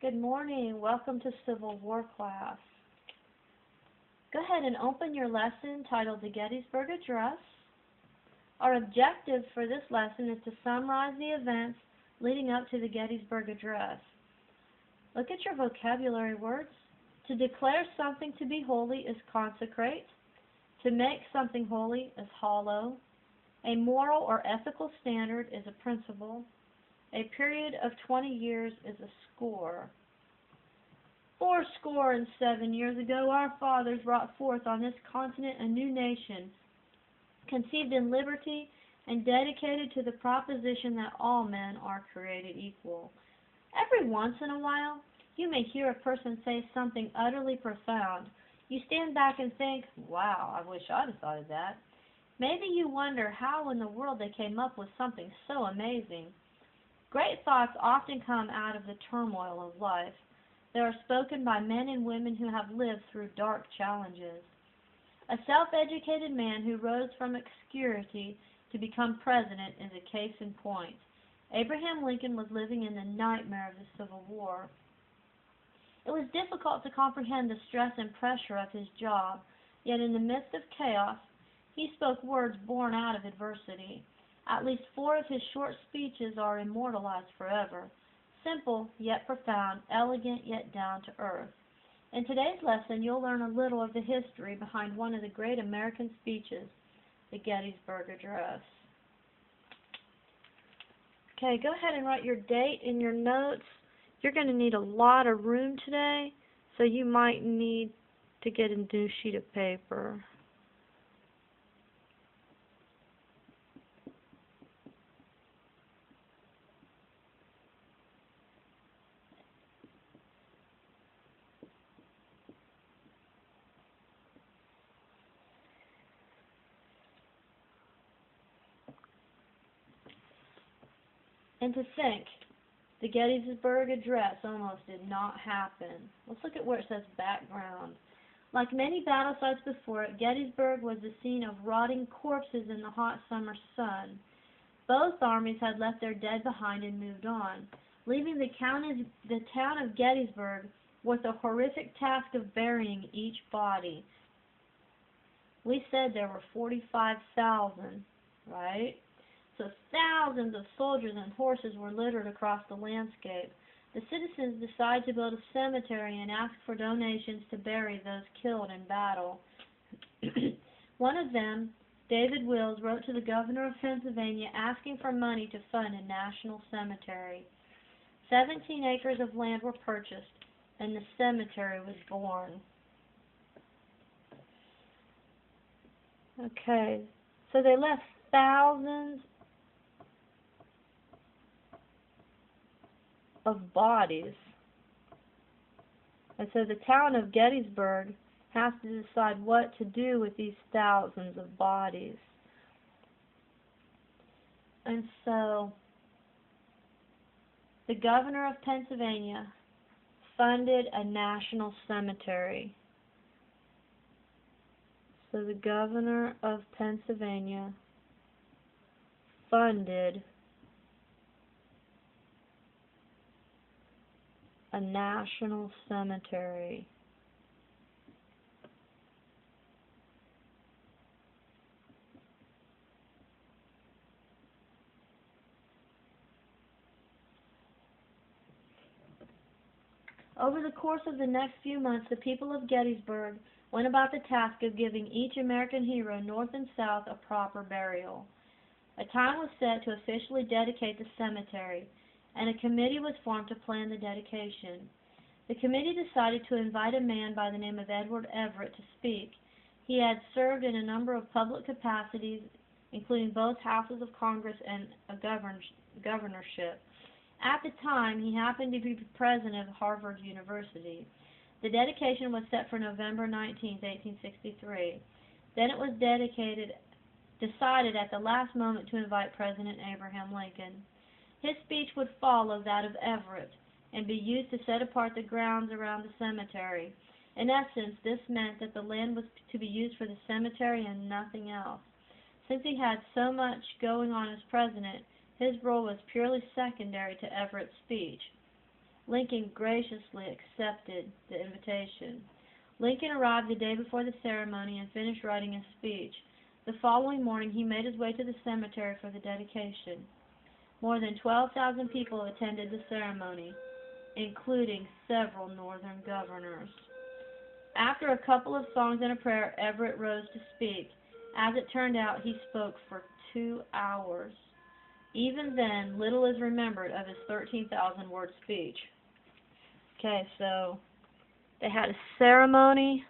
Good morning. Welcome to Civil War class. Go ahead and open your lesson titled The Gettysburg Address. Our objective for this lesson is to summarize the events leading up to the Gettysburg Address. Look at your vocabulary words. To declare something to be holy is consecrate. To make something holy is hallow. A moral or ethical standard is a principle. A period of 20 years is a score. 70 years ago, our fathers brought forth on this continent a new nation, conceived in liberty and dedicated to the proposition that all men are created equal. Every once in a while, you may hear a person say something utterly profound. You stand back and think, wow, I wish I'd have thought of that. Maybe you wonder how in the world they came up with something so amazing. Great thoughts often come out of the turmoil of life. They are spoken by men and women who have lived through dark challenges. A self-educated man who rose from obscurity to become president is a case in point. Abraham Lincoln was living in the nightmare of the Civil War. It was difficult to comprehend the stress and pressure of his job, yet in the midst of chaos, he spoke words born out of adversity. At least 4 of his short speeches are immortalized forever. Simple yet profound, elegant yet down to earth. In today's lesson, you'll learn a little of the history behind one of the great American speeches, the Gettysburg Address. Okay, go ahead and write your date in your notes. You're going to need a lot of room today, so you might need to get a new sheet of paper. And to think, the Gettysburg Address almost did not happen. Let's look at where it says background. Like many battle sites before it, Gettysburg was the scene of rotting corpses in the hot summer sun. Both armies had left their dead behind and moved on, leaving the town of Gettysburg with the horrific task of burying each body. We said there were 45,000, right? So thousands of soldiers and horses were littered across the landscape. The citizens decided to build a cemetery and ask for donations to bury those killed in battle. One of them, David Wills, wrote to the governor of Pennsylvania asking for money to fund a national cemetery. 17 acres of land were purchased, and the cemetery was born. Okay, so they left thousands of bodies. And so the town of Gettysburg has to decide what to do with these thousands of bodies. And so the governor of Pennsylvania funded a national cemetery. So the governor of Pennsylvania funded a national cemetery. Over the course of the next few months, the people of Gettysburg went about the task of giving each American hero, North and South, a proper burial. A time was set to officially dedicate the cemetery, and a committee was formed to plan the dedication. The committee decided to invite a man by the name of Edward Everett to speak. He had served in a number of public capacities, including both houses of Congress and a governorship. At the time, he happened to be president of Harvard University. The dedication was set for November 19, 1863. Then it was decided at the last moment to invite President Abraham Lincoln. His speech would follow that of Everett and be used to set apart the grounds around the cemetery. In essence, this meant that the land was to be used for the cemetery and nothing else. Since he had so much going on as president, his role was purely secondary to Everett's speech. Lincoln graciously accepted the invitation. Lincoln arrived the day before the ceremony and finished writing his speech. The following morning he made his way to the cemetery for the dedication. More than 12,000 people attended the ceremony, including several Northern governors. After a couple of songs and a prayer, Everett rose to speak. As it turned out, he spoke for 2 hours. Even then, little is remembered of his 13,000-word speech. Okay, so they had a ceremony.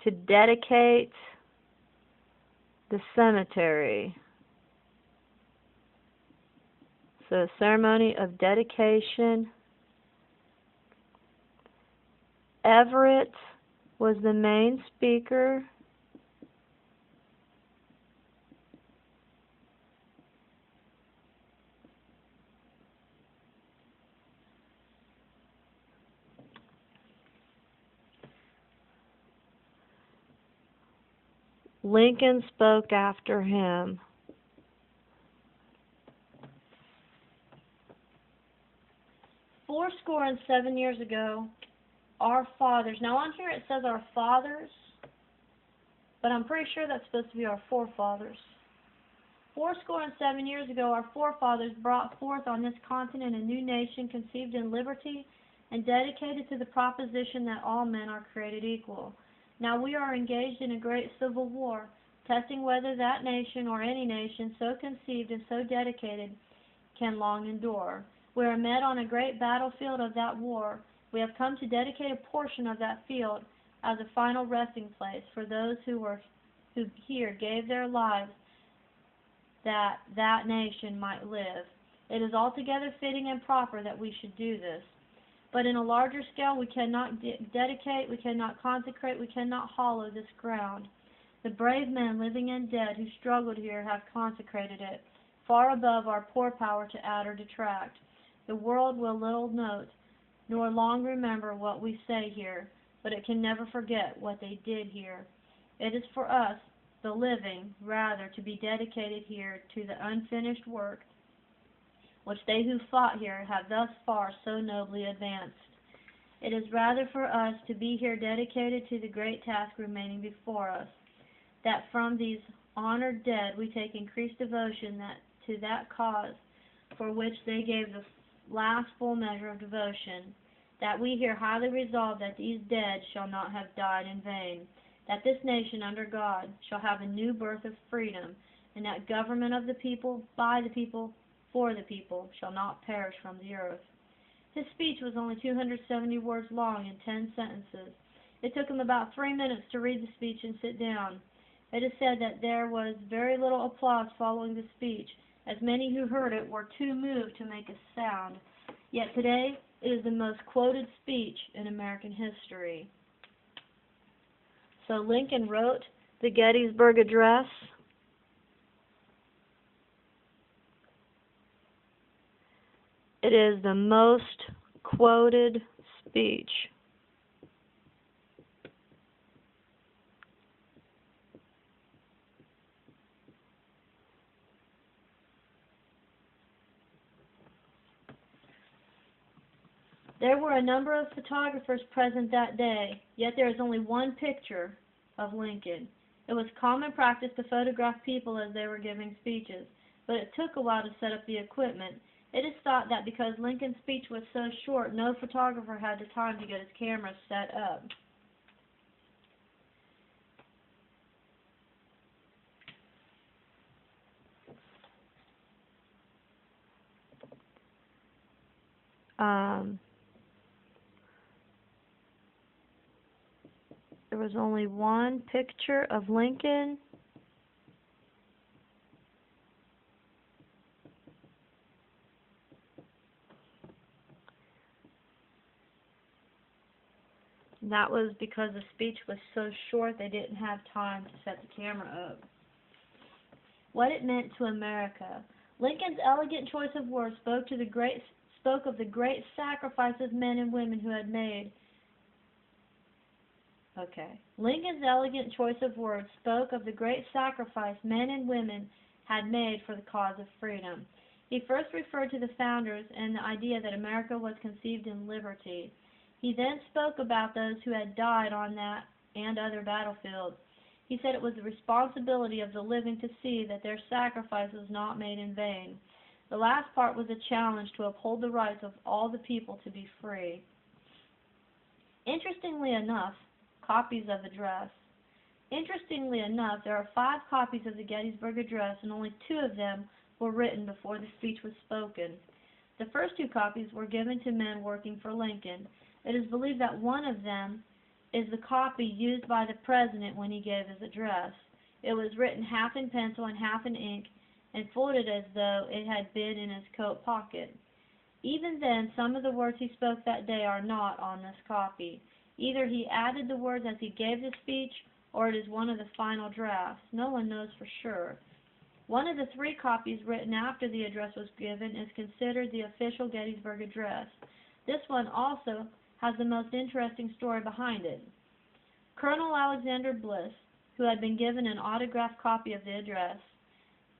To dedicate the cemetery. So a ceremony of dedication. Everett was the main speaker. Lincoln spoke after him. Fourscore and 7 years ago, our fathers. Now on here it says our fathers, but I'm pretty sure that's supposed to be our forefathers. Fourscore and 7 years ago, our forefathers brought forth on this continent a new nation conceived in liberty and dedicated to the proposition that all men are created equal. Now we are engaged in a great civil war, testing whether that nation or any nation so conceived and so dedicated can long endure. We are met on a great battlefield of that war. We have come to dedicate a portion of that field as a final resting place for those who here gave their lives that that nation might live. It is altogether fitting and proper that we should do this. But in a larger scale, we cannot dedicate, we cannot consecrate, we cannot hallow this ground. The brave men, living and dead, who struggled here have consecrated it, far above our poor power to add or detract. The world will little note, nor long remember what we say here, but it can never forget what they did here. It is for us, the living, rather, to be dedicated here to the unfinished work which they who fought here have thus far so nobly advanced. It is rather for us to be here dedicated to the great task remaining before us, that from these honored dead we take increased devotion to that cause for which they gave the last full measure of devotion, that we here highly resolve that these dead shall not have died in vain, that this nation under God shall have a new birth of freedom, and that government of the people, by the people, for the people, shall not perish from the earth. His speech was only 270 words long and 10 sentences. It took him about 3 minutes to read the speech and sit down. It is said that there was very little applause following the speech, as many who heard it were too moved to make a sound. Yet today it is the most quoted speech in American history. So Lincoln wrote the Gettysburg Address. It is the most quoted speech. There were a number of photographers present that day, yet there is only one picture of Lincoln. It was common practice to photograph people as they were giving speeches, but it took a while to set up the equipment. It is thought that because Lincoln's speech was so short, no photographer had the time to get his camera set up. There was only one picture of Lincoln. That was because the speech was so short they didn't have time to set the camera up. What it meant to America. Lincoln's elegant choice of words spoke of the great sacrifices men and women who had made Okay. Lincoln's elegant choice of words spoke of the great sacrifice men and women had made for the cause of freedom. He first referred to the founders and the idea that America was conceived in liberty. He then spoke about those who had died on that and other battlefields. He said it was the responsibility of the living to see that their sacrifice was not made in vain. The last part was a challenge to uphold the rights of all the people to be free. Interestingly enough, copies of Address. Interestingly enough, there are 5 copies of the Gettysburg Address, and only 2 of them were written before the speech was spoken. The first 2 copies were given to men working for Lincoln. It is believed that one of them is the copy used by the President when he gave his address. It was written half in pencil and half in ink, and folded as though it had been in his coat pocket. Even then, some of the words he spoke that day are not on this copy. Either he added the words as he gave the speech, or it is one of the final drafts. No one knows for sure. One of the 3 copies written after the address was given is considered the official Gettysburg Address. This one also has the most interesting story behind it. Colonel Alexander Bliss, who had been given an autographed copy of the address,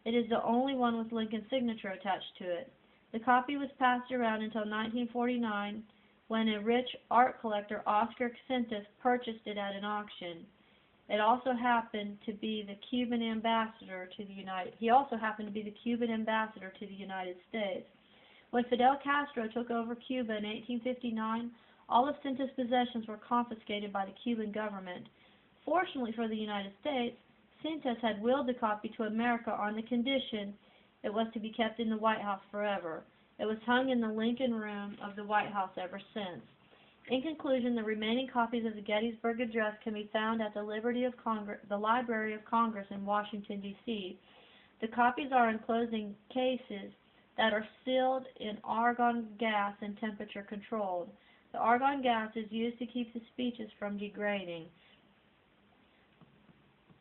it is the only one with Lincoln's signature attached to it. The copy was passed around until 1949, when a rich art collector, Oscar Xentus, purchased it at an auction. It also happened to be the Cuban ambassador to the United States. When Fidel Castro took over Cuba in 1859, all of Xentus' possessions were confiscated by the Cuban government. Fortunately for the United States, Xentus had willed the copy to America on the condition it was to be kept in the White House forever. It was hung in the Lincoln Room of the White House ever since. In conclusion, the remaining copies of the Gettysburg Address can be found at the Library of Congress in Washington, D.C. The copies are enclosed in cases that are sealed in argon gas and temperature controlled. The argon gas is used to keep the speeches from degrading.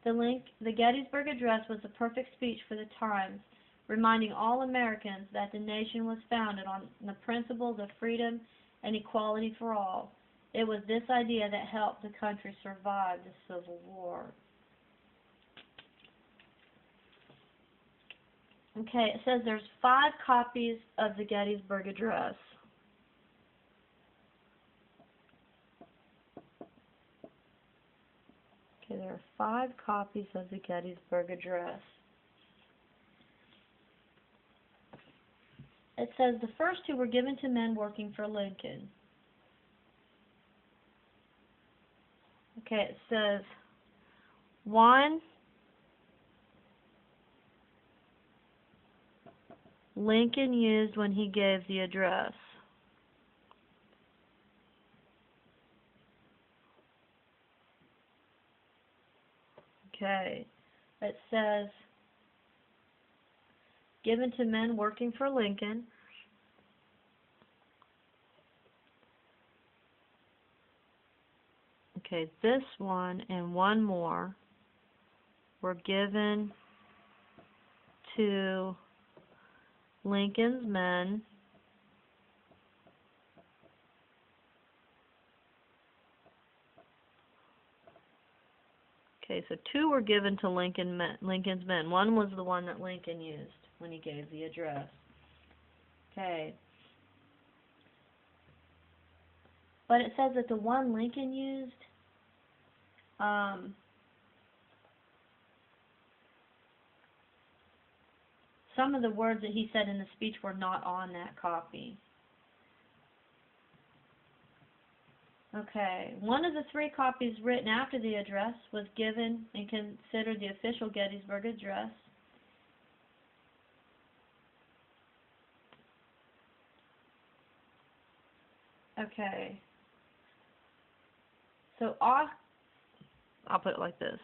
The Gettysburg Address was the perfect speech for the times, reminding all Americans that the nation was founded on the principles of freedom and equality for all. It was this idea that helped the country survive the Civil War. Okay, it says there's 5 copies of the Gettysburg Address. Okay, there are 5 copies of the Gettysburg Address. It says the first 2 were given to men working for Lincoln. Okay, it says 1, Lincoln used when he gave the address. Okay, it says given to men working for Lincoln. Okay, this one and one more were given to Lincoln's men Okay, so 2 were given to Lincoln's men. One was the one that Lincoln used when he gave the address. Okay. But it says that the one Lincoln used, some of the words that he said in the speech were not on that copy. Okay, one of the 3 copies written after the address was given and considered the official Gettysburg Address. Okay, so I'll put it like this.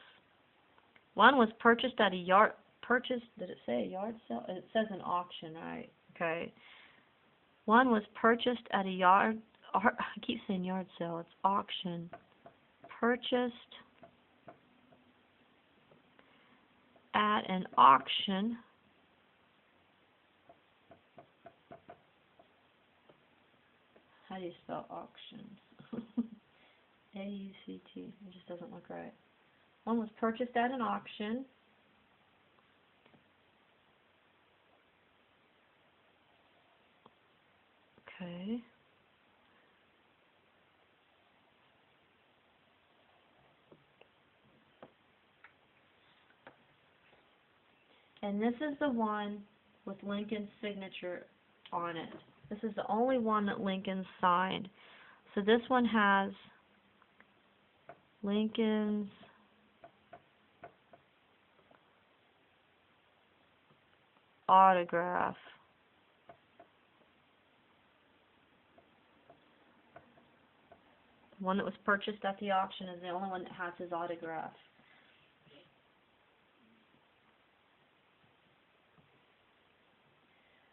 One was purchased at a did it say a yard sale? It says an auction, right? Okay. One was purchased at a I keep saying yard sale, it's auction. Purchased at an auction how do you spell auction? A-U-C-T. It just doesn't look right. One was purchased at an auction. Okay. And this is the one with Lincoln's signature on it. This is the only one that Lincoln signed. So this one has Lincoln's autograph. The one that was purchased at the auction is the only one that has his autograph.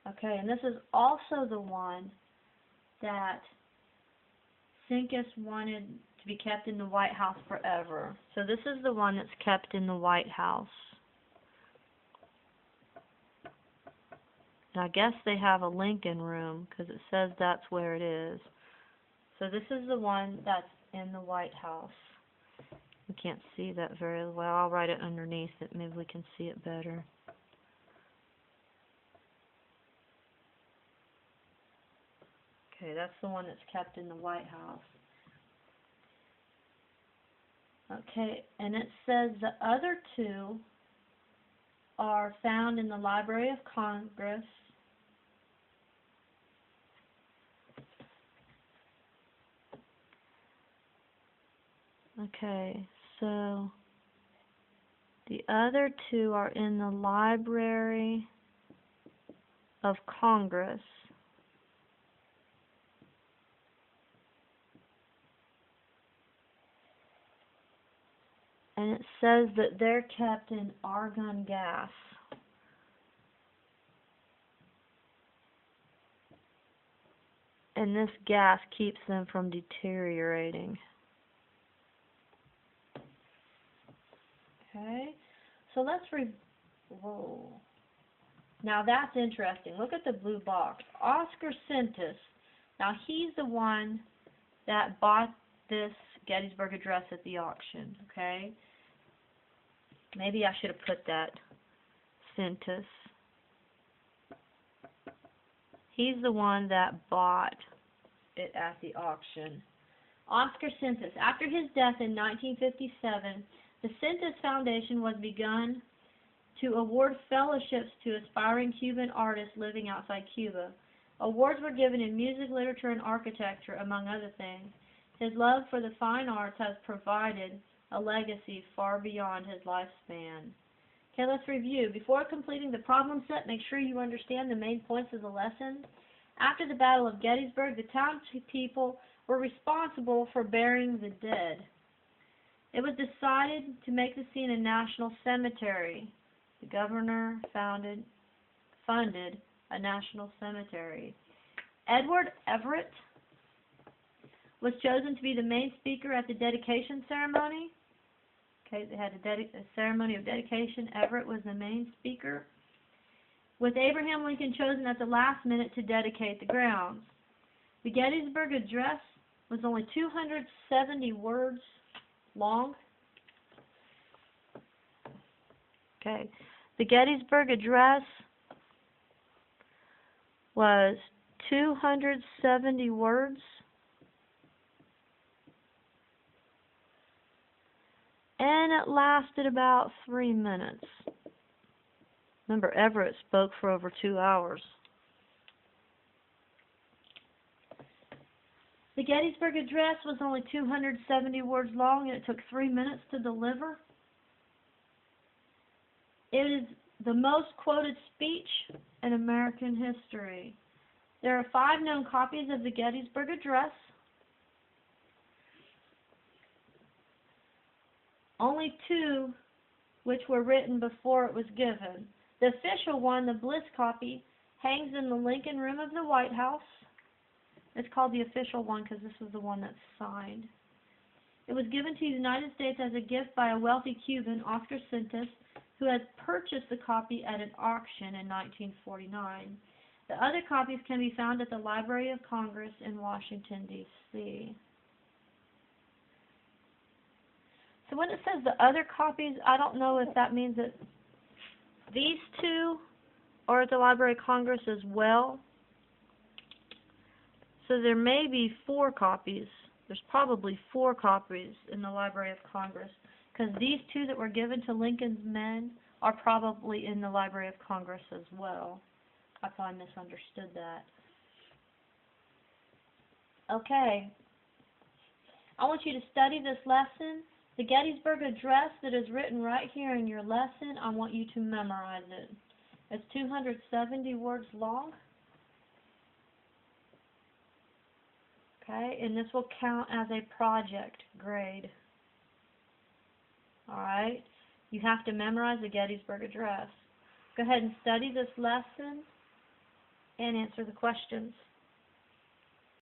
Okay, and this is also the one that Sincus wanted to be kept in the White House forever. So this is the one that's kept in the White House. And I guess they have a Lincoln room because it says that's where it is. So this is the one that's in the White House. We can't see that very well. I'll write it underneath it. Maybe we can see it better. Okay, that's the one that's kept in the White House. Okay, and it says the other two are found in the Library of Congress. Okay, so the other two are in the Library of Congress. And it says that they're kept in argon gas. And this gas keeps them from deteriorating. Okay, so let's whoa. Now that's interesting. Look at the blue box. Oscar Sincus. Now he's the one that bought this Gettysburg Address at the auction, okay? Maybe I should have put that. Sincus. He's the one that bought it at the auction. Oscar Sincus. After his death in 1957, the Sincus Foundation was begun to award fellowships to aspiring Cuban artists living outside Cuba. Awards were given in music, literature, and architecture, among other things. His love for the fine arts has provided a legacy far beyond his lifespan. Okay, let's review. Before completing the problem set, make sure you understand the main points of the lesson. After the Battle of Gettysburg, the townspeople were responsible for burying the dead. It was decided to make the scene a national cemetery. The governor funded a national cemetery. Edward Everett was chosen to be the main speaker at the dedication ceremony. Okay, they had a ceremony of dedication. Everett was the main speaker, with Abraham Lincoln chosen at the last minute to dedicate the grounds. The Gettysburg Address was only 270 words long. Okay, the Gettysburg Address was 270 words. And it lasted about 3 minutes. Remember, Everett spoke for over 2 hours. The Gettysburg Address was only 270 words long, and it took 3 minutes to deliver. It is the most quoted speech in American history. There are 5 known copies of the Gettysburg Address. Only 2 which were written before it was given. The official one, the Bliss copy, hangs in the Lincoln Room of the White House. It's called the official one because this was the one that's signed. It was given to the United States as a gift by a wealthy Cuban, Oscar Sincus, who had purchased the copy at an auction in 1949. The other copies can be found at the Library of Congress in Washington, D.C. So when it says the other copies, I don't know if that means that these two are at the Library of Congress as well. So there may be 4 copies. There's probably 4 copies in the Library of Congress, because these 2 that were given to Lincoln's men are probably in the Library of Congress as well. I probably misunderstood that. Okay. I want you to study this lesson. The Gettysburg Address that is written right here in your lesson, I want you to memorize it. It's 270 words long. Okay, and this will count as a project grade. Alright, you have to memorize the Gettysburg Address. Go ahead and study this lesson and answer the questions.